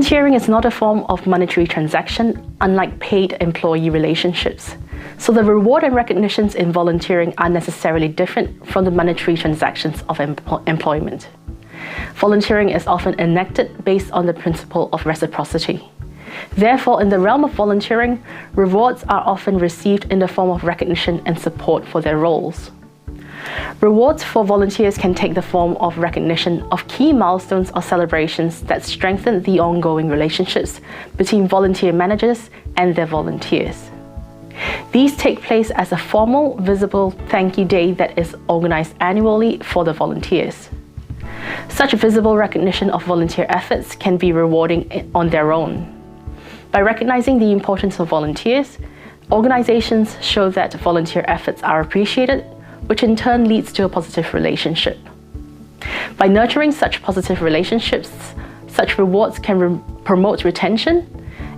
Volunteering is not a form of monetary transaction, unlike paid employee relationships. So the reward and recognitions in volunteering are necessarily different from the monetary transactions of employment. Volunteering is often enacted based on the principle of reciprocity. Therefore, in the realm of volunteering, rewards are often received in the form of recognition and support for their roles. Rewards for volunteers can take the form of recognition of key milestones or celebrations that strengthen the ongoing relationships between volunteer managers and their volunteers. These take place as a formal, visible thank you day that is organized annually for the volunteers. Such visible recognition of volunteer efforts can be rewarding on their own. By recognizing the importance of volunteers, organizations show that volunteer efforts are appreciated, which in turn leads to a positive relationship. By nurturing such positive relationships, such rewards can promote retention,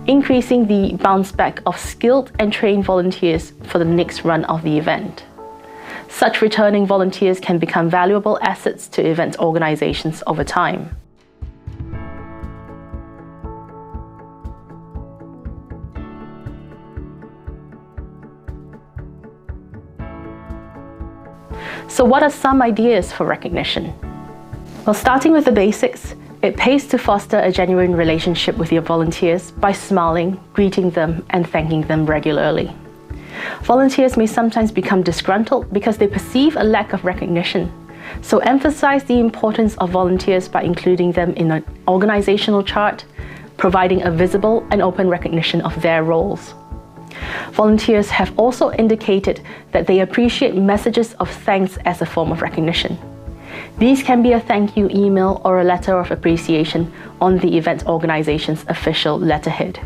increasing the bounce back of skilled and trained volunteers for the next run of the event. Such returning volunteers can become valuable assets to event organizations over time. So what are some ideas for recognition? Well, starting with the basics, it pays to foster a genuine relationship with your volunteers by smiling, greeting them, and thanking them regularly. Volunteers may sometimes become disgruntled because they perceive a lack of recognition. So emphasize the importance of volunteers by including them in an organizational chart, providing a visible and open recognition of their roles. Volunteers have also indicated that they appreciate messages of thanks as a form of recognition. These can be a thank you email or a letter of appreciation on the event organization's official letterhead.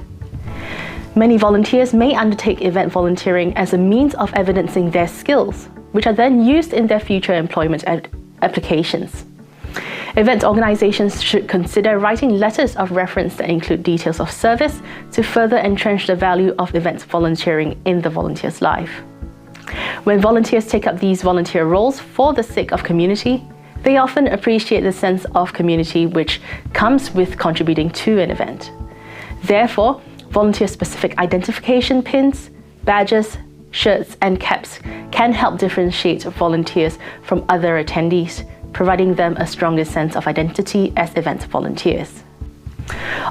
Many volunteers may undertake event volunteering as a means of evidencing their skills, which are then used in their future employment applications. Event organizations should consider writing letters of reference that include details of service to further entrench the value of event volunteering in the volunteer's life. When volunteers take up these volunteer roles for the sake of community, they often appreciate the sense of community which comes with contributing to an event. Therefore, volunteer-specific identification pins, badges, shirts, and caps can help differentiate volunteers from other attendees, providing them a stronger sense of identity as event volunteers.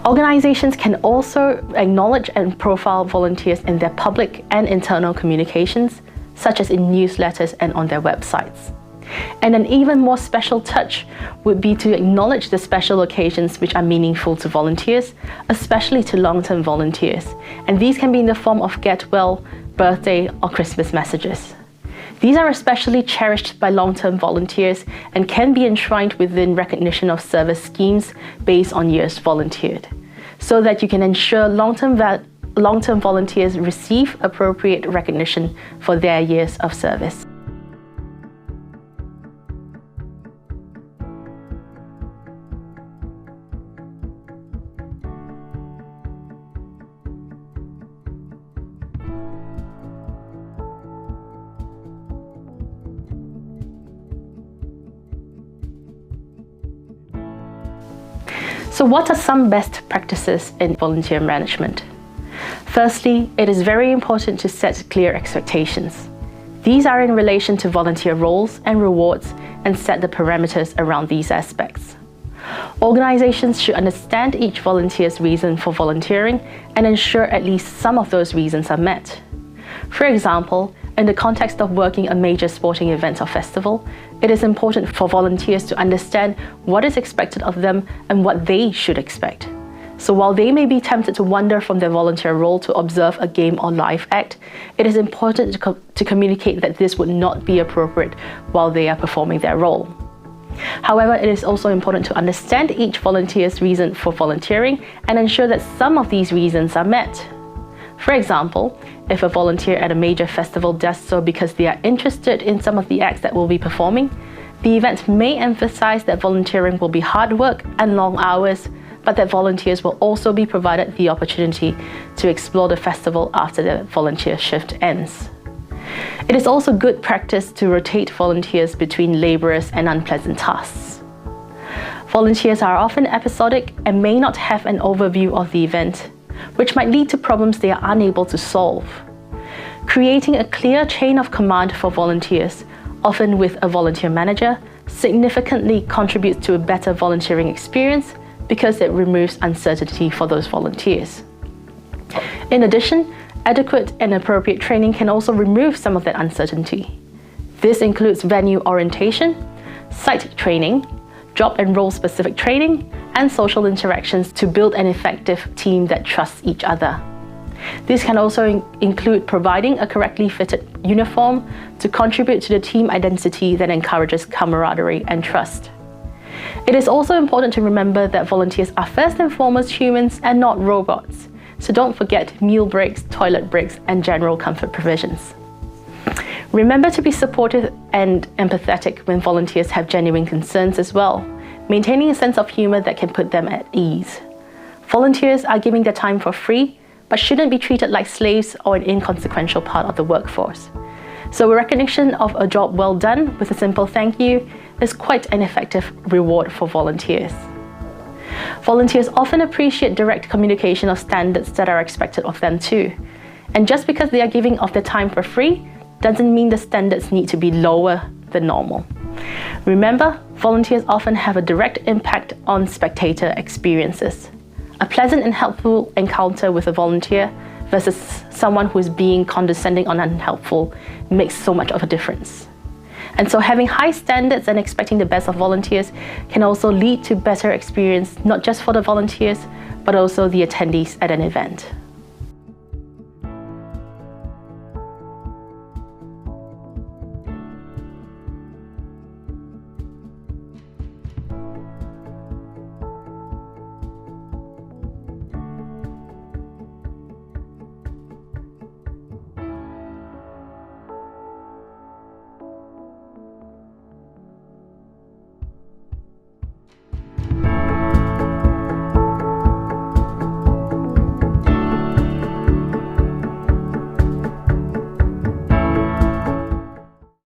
Organizations can also acknowledge and profile volunteers in their public and internal communications, such as in newsletters and on their websites. And an even more special touch would be to acknowledge the special occasions which are meaningful to volunteers, especially to long-term volunteers. And these can be in the form of get well, birthday, or Christmas messages. These are especially cherished by long-term volunteers and can be enshrined within recognition of service schemes based on years volunteered, so that you can ensure long-term volunteers receive appropriate recognition for their years of service. So what are some best practices in volunteer management? Firstly, it is very important to set clear expectations. These are in relation to volunteer roles and rewards and set the parameters around these aspects. Organizations should understand each volunteer's reason for volunteering and ensure at least some of those reasons are met. For example, in the context of working a major sporting event or festival, it is important for volunteers to understand what is expected of them and what they should expect. So while they may be tempted to wander from their volunteer role to observe a game or live act, it is important to communicate that this would not be appropriate while they are performing their role. However, it is also important to understand each volunteer's reason for volunteering and ensure that some of these reasons are met. For example, if a volunteer at a major festival does so because they are interested in some of the acts that will be performing, the event may emphasize that volunteering will be hard work and long hours, but that volunteers will also be provided the opportunity to explore the festival after the volunteer shift ends. It is also good practice to rotate volunteers between laborious and unpleasant tasks. Volunteers are often episodic and may not have an overview of the event, which might lead to problems they are unable to solve. Creating a clear chain of command for volunteers, often with a volunteer manager, significantly contributes to a better volunteering experience because it removes uncertainty for those volunteers. In addition, adequate and appropriate training can also remove some of that uncertainty. This includes venue orientation, site training, job and role-specific training, and social interactions to build an effective team that trusts each other. This can also include providing a correctly fitted uniform to contribute to the team identity that encourages camaraderie and trust. It is also important to remember that volunteers are first and foremost humans and not robots, so don't forget meal breaks, toilet breaks, and general comfort provisions. Remember to be supportive and empathetic when volunteers have genuine concerns as well, maintaining a sense of humor that can put them at ease. Volunteers are giving their time for free, but shouldn't be treated like slaves or an inconsequential part of the workforce. So a recognition of a job well done with a simple thank you is quite an effective reward for volunteers. Volunteers often appreciate direct communication of standards that are expected of them too. And just because they are giving of their time for free, doesn't mean the standards need to be lower than normal. Remember, volunteers often have a direct impact on spectator experiences. A pleasant and helpful encounter with a volunteer versus someone who is being condescending or unhelpful makes so much of a difference. And so having high standards and expecting the best of volunteers can also lead to better experience, not just for the volunteers, but also the attendees at an event.